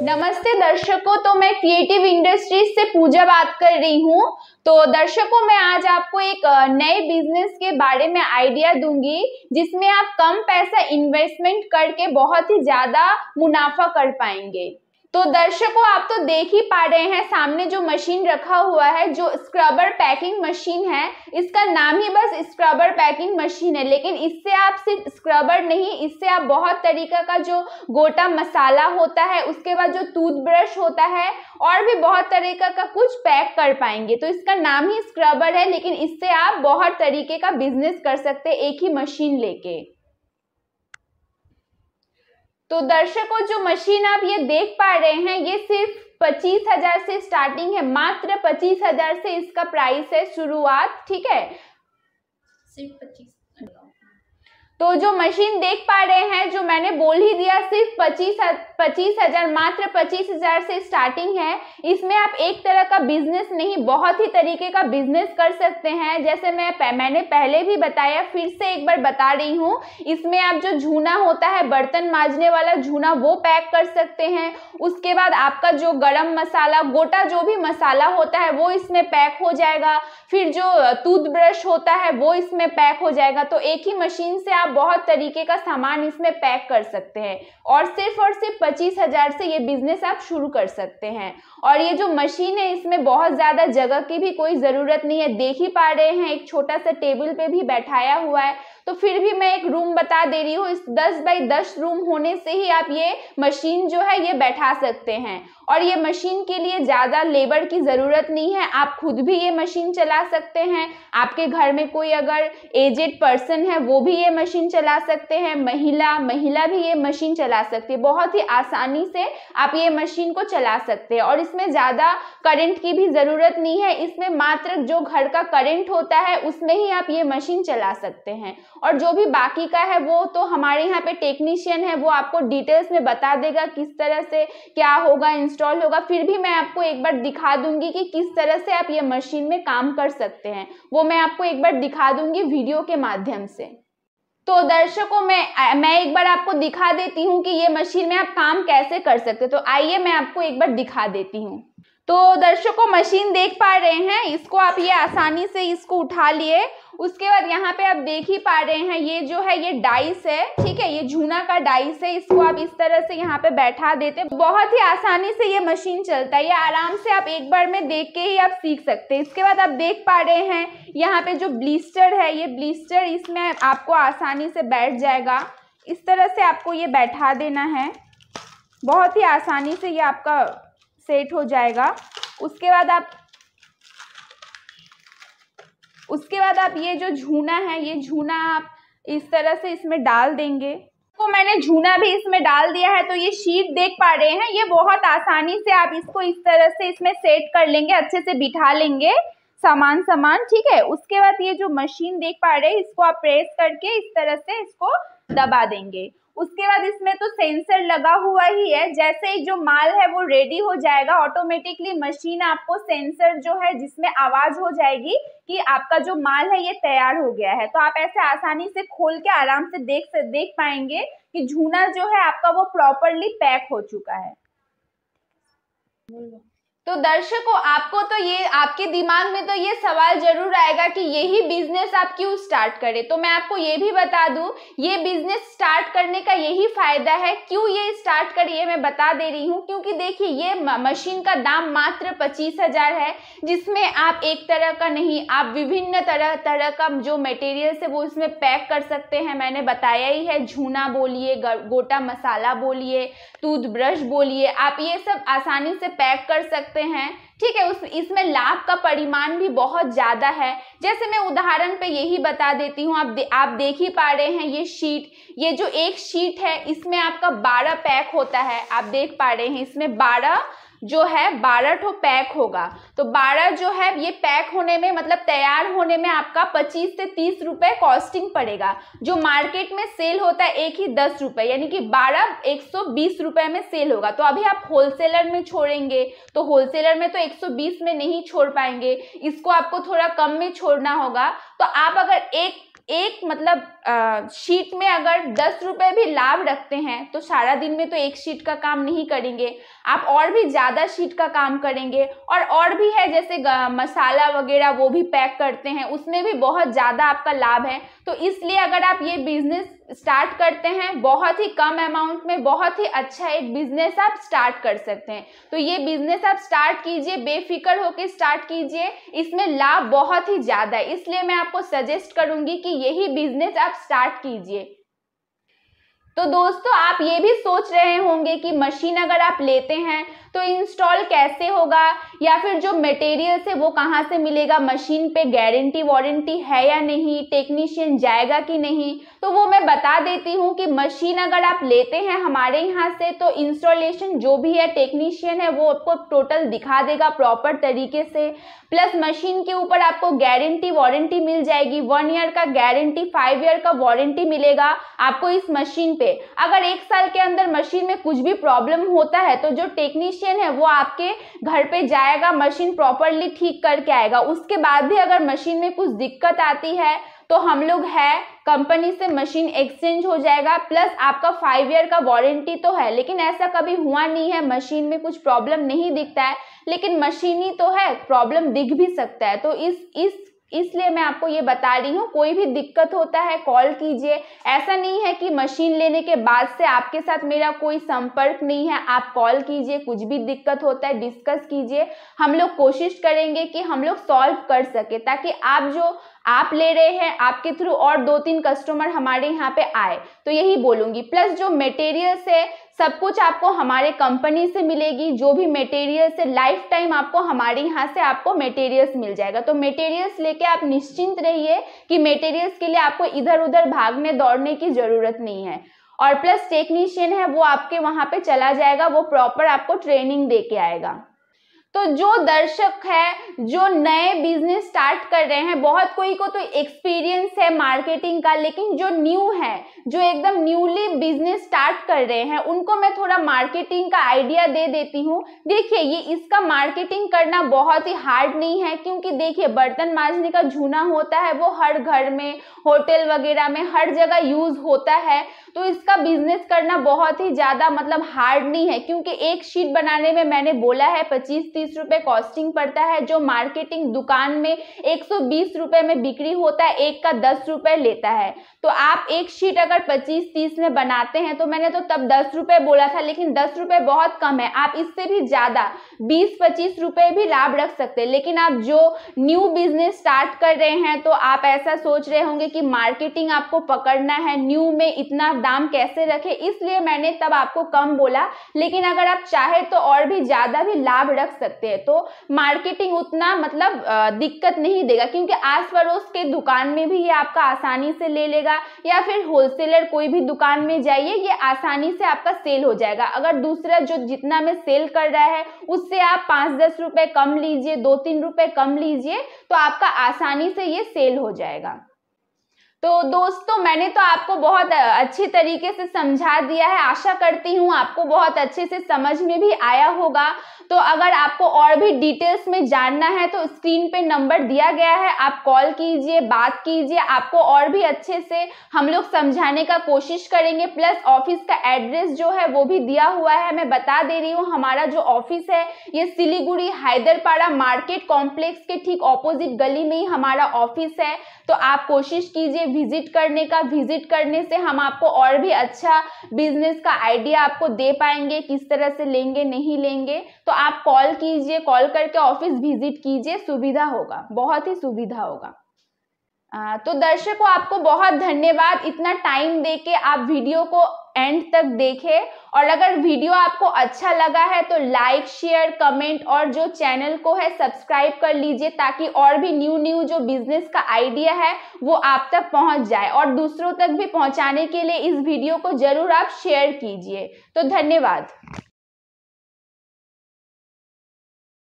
नमस्ते दर्शकों, तो मैं क्रिएटिव इंडस्ट्रीज से पूजा बात कर रही हूँ। तो दर्शकों, मैं आज आपको एक नए बिजनेस के बारे में आइडिया दूंगी जिसमें आप कम पैसा इन्वेस्टमेंट करके बहुत ही ज्यादा मुनाफा कर पाएंगे। तो दर्शकों, आप तो देख ही पा रहे हैं सामने जो मशीन रखा हुआ है, जो स्क्रबर पैकिंग मशीन है। इसका नाम ही बस स्क्रबर पैकिंग मशीन है, लेकिन इससे आप सिर्फ स्क्रबर नहीं, इससे आप बहुत तरीका का जो गोटा मसाला होता है, उसके बाद जो टूथब्रश होता है और भी बहुत तरीका का कुछ पैक कर पाएंगे। तो इसका नाम ही स्क्रबर है, लेकिन इससे आप बहुत तरीके का बिजनेस कर सकते हैं एक ही मशीन लेके। तो दर्शकों, जो मशीन आप ये देख पा रहे हैं, ये सिर्फ 25,000 से स्टार्टिंग है। मात्र 25,000 से इसका प्राइस है शुरुआत, ठीक है, सिर्फ 25। तो जो मशीन देख पा रहे हैं, जो मैंने बोल ही दिया, सिर्फ 25,000, मात्र 25,000 से स्टार्टिंग है। इसमें आप एक तरह का बिजनेस नहीं, बहुत ही तरीके का बिजनेस कर सकते हैं। जैसे मैंने पहले भी बताया, फिर से एक बार बता रही हूँ। इसमें आप जो झूना होता है, बर्तन मांजने वाला झूना, वो पैक कर सकते हैं। उसके बाद आपका जो गरम मसाला, गोटा जो भी मसाला होता है, वो इसमें पैक हो जाएगा। फिर जो टूथब्रश होता है, वो इसमें पैक हो जाएगा। तो एक ही मशीन से आप बहुत तरीके का सामान इसमें पैक कर सकते हैं और सिर्फ 25,000 से ये बिजनेस आप शुरू कर सकते हैं। और ये जो मशीन है, इसमें बहुत ज्यादा जगह की भी कोई जरूरत नहीं है। देख ही पा रहे हैं, एक छोटा सा टेबल पे भी बैठाया हुआ है। तो फिर भी मैं एक रूम बता दे रही हूँ। इस 10 बाई 10 रूम होने से ही आप ये मशीन जो है ये बैठा सकते हैं। और ये मशीन के लिए ज्यादा लेबर की जरूरत नहीं है, आप खुद भी ये मशीन चला सकते हैं। आपके घर में कोई अगर एजेड पर्सन है, वो भी ये मशीन चला सकते हैं। महिला भी ये मशीन चला सकती है। बहुत ही आसानी से आप ये मशीन को चला सकते हैं और इसमें ज्यादा करंट की भी जरूरत नहीं है। इसमें मात्र जो घर का करंट होता है, उसमें ही आप ये मशीन चला सकते हैं। और जो भी बाकी का है, वो तो हमारे यहाँ पे टेक्नीशियन है, वो आपको डिटेल्स में बता देगा किस तरह से क्या होगा, इंस्टॉल होगा। फिर भी मैं आपको एक बार दिखा दूंगी कि किस तरह से आप ये मशीन में काम कर सकते हैं। वो मैं आपको एक बार दिखा दूंगी वीडियो के माध्यम से। तो दर्शकों, मैं एक बार आपको दिखा देती हूँ कि ये मशीन में आप काम कैसे कर सकते हैं। तो आइए मैं आपको एक बार दिखा देती हूँ। तो दर्शकों, मशीन देख पा रहे हैं, इसको आप ये आसानी से इसको उठा लिए। उसके बाद यहाँ पे आप देख ही पा रहे हैं, ये जो है ये डाइस है, ठीक है, ये झूना का डाइस है। इसको आप इस तरह से यहाँ पे बैठा देते, बहुत ही आसानी से ये मशीन चलता है। ये आराम से आप एक बार में देख के ही आप सीख सकते हैं। इसके बाद आप देख पा रहे हैं, यहाँ पे जो ब्लिस्टर है, ये ब्लिस्टर इसमें आपको आसानी से बैठ जाएगा। इस तरह से आपको ये बैठा देना है, बहुत ही आसानी से ये आपका सेट हो जाएगा। उसके बाद आप ये जो झूना है, ये झूना आप इस तरह से इसमें डाल देंगे। तो मैंने झूना भी इसमें डाल दिया है। तो ये शीट देख पा रहे हैं, ये बहुत आसानी से आप इसको इस तरह से इसमें सेट कर लेंगे, अच्छे से बिठा लेंगे सामान, ठीक है। उसके बाद ये जो मशीन देख पा रहे हैं, इसको आप प्रेस करके इस तरह से इसको दबा देंगे। उसके बाद इसमें तो सेंसर लगा हुआ ही है। जैसे ही जो माल है वो रेडी हो जाएगा, ऑटोमेटिकली मशीन आपको सेंसर जो है, जिसमें आवाज हो जाएगी कि आपका जो माल है ये तैयार हो गया है। तो आप ऐसे आसानी से खोल के आराम से देख पाएंगे कि झूना जो है आपका वो प्रॉपरली पैक हो चुका है। तो दर्शकों, आपको तो ये, आपके दिमाग में तो ये सवाल जरूर आएगा कि यही बिजनेस आप क्यों स्टार्ट करें। तो मैं आपको ये भी बता दूं, ये बिजनेस स्टार्ट करने का यही फायदा है। क्यों ये स्टार्ट करें, ये मैं बता दे रही हूँ। क्योंकि देखिए, ये मशीन का दाम मात्र 25,000 है, जिसमें आप एक तरह का नहीं, आप विभिन्न तरह का जो मटेरियल है वो इसमें पैक कर सकते हैं। मैंने बताया ही है, झूना बोलिए, गोटा मसाला बोलिए, टूथब्रश बोलिए, आप ये सब आसानी से पैक कर सकते हैं, ठीक है। इसमें लाभ का परिमाण भी बहुत ज्यादा है। जैसे मैं उदाहरण पे यही बता देती हूँ, आप देख ही पा रहे हैं, ये शीट, ये जो एक शीट है, इसमें आपका 12 पैक होता है। आप देख पा रहे हैं, इसमें 12 जो है 12 ठो पैक होगा। तो 12 जो है ये पैक होने में, मतलब तैयार होने में आपका 25 से 30 रुपए कॉस्टिंग पड़ेगा। जो मार्केट में सेल होता है एक ही 10 रुपए, यानी कि 12 120 रुपए में सेल होगा। तो अभी आप होलसेलर में छोड़ेंगे तो होलसेलर में तो 120 में नहीं छोड़ पाएंगे, इसको आपको थोड़ा कम में छोड़ना होगा। तो आप अगर एक मतलब शीट में अगर 10 रुपए भी लाभ रखते हैं तो सारा दिन में तो एक शीट का काम नहीं करेंगे, आप और भी ज्यादा शीट का काम करेंगे। और भी है जैसे मसाला वगैरह वो भी पैक करते हैं, उसमें भी बहुत ज्यादा आपका लाभ है। तो इसलिए अगर आप ये बिजनेस स्टार्ट करते हैं बहुत ही कम अमाउंट में बहुत ही अच्छा एक बिजनेस आप स्टार्ट कर सकते हैं। तो ये बिजनेस आप स्टार्ट कीजिए, बेफिक्र होकर स्टार्ट कीजिए, इसमें लाभ बहुत ही ज्यादा है, इसलिए मैं आपको सजेस्ट करूंगी कि यही बिजनेस आप स्टार्ट कीजिए। तो दोस्तों आप ये भी सोच रहे होंगे कि मशीन अगर आप लेते हैं तो इंस्टॉल कैसे होगा, या फिर जो मटेरियल्स है वो कहाँ से मिलेगा, मशीन पे गारंटी वारंटी है या नहीं, टेक्नीशियन जाएगा कि नहीं। तो वो मैं बता देती हूँ कि मशीन अगर आप लेते हैं हमारे यहाँ से तो इंस्टॉलेशन जो भी है टेक्नीशियन है वो आपको टोटल दिखा देगा प्रॉपर तरीके से, प्लस मशीन के ऊपर आपको गारंटी वारंटी मिल जाएगी, 1 ईयर का गारंटी, 5 ईयर का वारंटी मिलेगा आपको इस मशीन पे। अगर 1 साल के अंदर मशीन में कुछ भी प्रॉब्लम होता है तो जो टेक्नीशियन है वो आपके घर पे जाएगा, मशीन प्रॉपरली ठीक करके आएगा। उसके बाद भी अगर मशीन में कुछ दिक्कत आती है तो हम लोग है कंपनी से मशीन एक्सचेंज हो जाएगा, प्लस आपका 5 ईयर का वारंटी तो है। लेकिन ऐसा कभी हुआ नहीं है, मशीन में कुछ प्रॉब्लम नहीं दिखता है, लेकिन मशीन ही तो है, प्रॉब्लम दिख भी सकता है। तो इसलिए मैं आपको ये बता रही हूँ, कोई भी दिक्कत होता है कॉल कीजिए। ऐसा नहीं है कि मशीन लेने के बाद से आपके साथ मेरा कोई संपर्क नहीं है, आप कॉल कीजिए, कुछ भी दिक्कत होता है डिस्कस कीजिए, हम लोग कोशिश करेंगे कि हम लोग सॉल्व कर सके, ताकि आप ले रहे हैं आपके थ्रू और 2-3 कस्टमर हमारे यहाँ पे आए। तो यही बोलूंगी। प्लस जो मटेरियल्स है सब कुछ आपको हमारे कंपनी से मिलेगी, जो भी मटेरियल्स है लाइफ टाइम आपको हमारे यहाँ से आपको मटेरियल्स मिल जाएगा। तो मटेरियल्स लेके आप निश्चिंत रहिए कि मटेरियल्स के लिए आपको इधर उधर भागने दौड़ने की जरूरत नहीं है। और प्लस टेक्नीशियन है वो आपके वहां पे चला जाएगा, वो प्रॉपर आपको ट्रेनिंग दे के आएगा। तो जो दर्शक है जो नए बिजनेस स्टार्ट कर रहे हैं, बहुत कोई को तो एक्सपीरियंस है मार्केटिंग का, लेकिन जो न्यू है, जो एकदम न्यूली बिजनेस स्टार्ट कर रहे हैं, उनको मैं थोड़ा मार्केटिंग का आइडिया दे देती हूँ। देखिए ये इसका मार्केटिंग करना बहुत ही हार्ड नहीं है, क्योंकि देखिए बर्तन मांजने का जूना होता है वो हर घर में, होटल वगैरह में हर जगह यूज होता है। तो इसका बिजनेस करना बहुत ही ज्यादा मतलब हार्ड नहीं है, क्योंकि एक शीट बनाने में मैंने बोला है 25-30 रुपए कॉस्टिंग पड़ता है, जो मार्केटिंग दुकान में 120 रुपए में बिक्री होता है, एक का 10 रुपए लेता है। तो आप एक शीट अगर 25-30 में बनाते हैं, तो मैंने तो तब 10 रुपए बोला था, लेकिन 10 रुपए बहुत कम है, आप इससे भी ज्यादा 20-25 रुपए भी लाभ रख सकते हैं। लेकिन आप जो न्यू बिजनेस स्टार्ट कर रहे हैं तो आप ऐसा सोच रहे होंगे कि मार्केटिंग आपको पकड़ना है, न्यू में इतना दाम कैसे रखे, इसलिए मैंने तब आपको कम बोला। लेकिन अगर आप चाहे तो और भी ज्यादा भी लाभ रख सकते हैं। तो मार्केटिंग उतना मतलब दिक्कत नहीं देगा, क्योंकि आस पड़ोस के दुकान में भी ये आपका आसानी से ले लेगा, या फिर होलसेलर कोई भी दुकान में जाइए, ये आसानी से आपका सेल हो जाएगा। अगर दूसरा जो जितना में सेल कर रहा है उससे आप 5-10 रुपए कम लीजिए, 2-3 रुपए कम लीजिए, तो आपका आसानी से ये सेल हो जाएगा। तो दोस्तों मैंने तो आपको बहुत अच्छी तरीके से समझा दिया है, आशा करती हूँ आपको बहुत अच्छे से समझ में भी आया होगा। तो अगर आपको और भी डिटेल्स में जानना है तो स्क्रीन पे नंबर दिया गया है, आप कॉल कीजिए, बात कीजिए, आपको और भी अच्छे से हम लोग समझाने का कोशिश करेंगे। प्लस ऑफिस का एड्रेस जो है वो भी दिया हुआ है, मैं बता दे रही हूँ। हमारा जो ऑफिस है ये सिलीगुड़ी हैदरपाड़ा मार्केट कॉम्प्लेक्स के ठीक ऑपोजिट गली में ही हमारा ऑफिस है। तो आप कोशिश कीजिए विजिट करने का, विजिट करने से हम आपको और भी अच्छा बिजनेस का आइडिया आपको दे पाएंगे, किस तरह से लेंगे नहीं लेंगे। तो आप कॉल कीजिए, कॉल करके ऑफिस विजिट कीजिए, सुविधा होगा, बहुत ही सुविधा होगा। तो दर्शकों आपको बहुत धन्यवाद, इतना टाइम देके आप वीडियो को एंड तक देखें। और अगर वीडियो आपको अच्छा लगा है तो लाइक, शेयर, कमेंट और जो चैनल को है सब्सक्राइब कर लीजिए, ताकि और भी न्यू जो बिजनेस का आइडिया है वो आप तक पहुंच जाए। और दूसरों तक भी पहुंचाने के लिए इस वीडियो को जरूर आप शेयर कीजिए। तो धन्यवाद।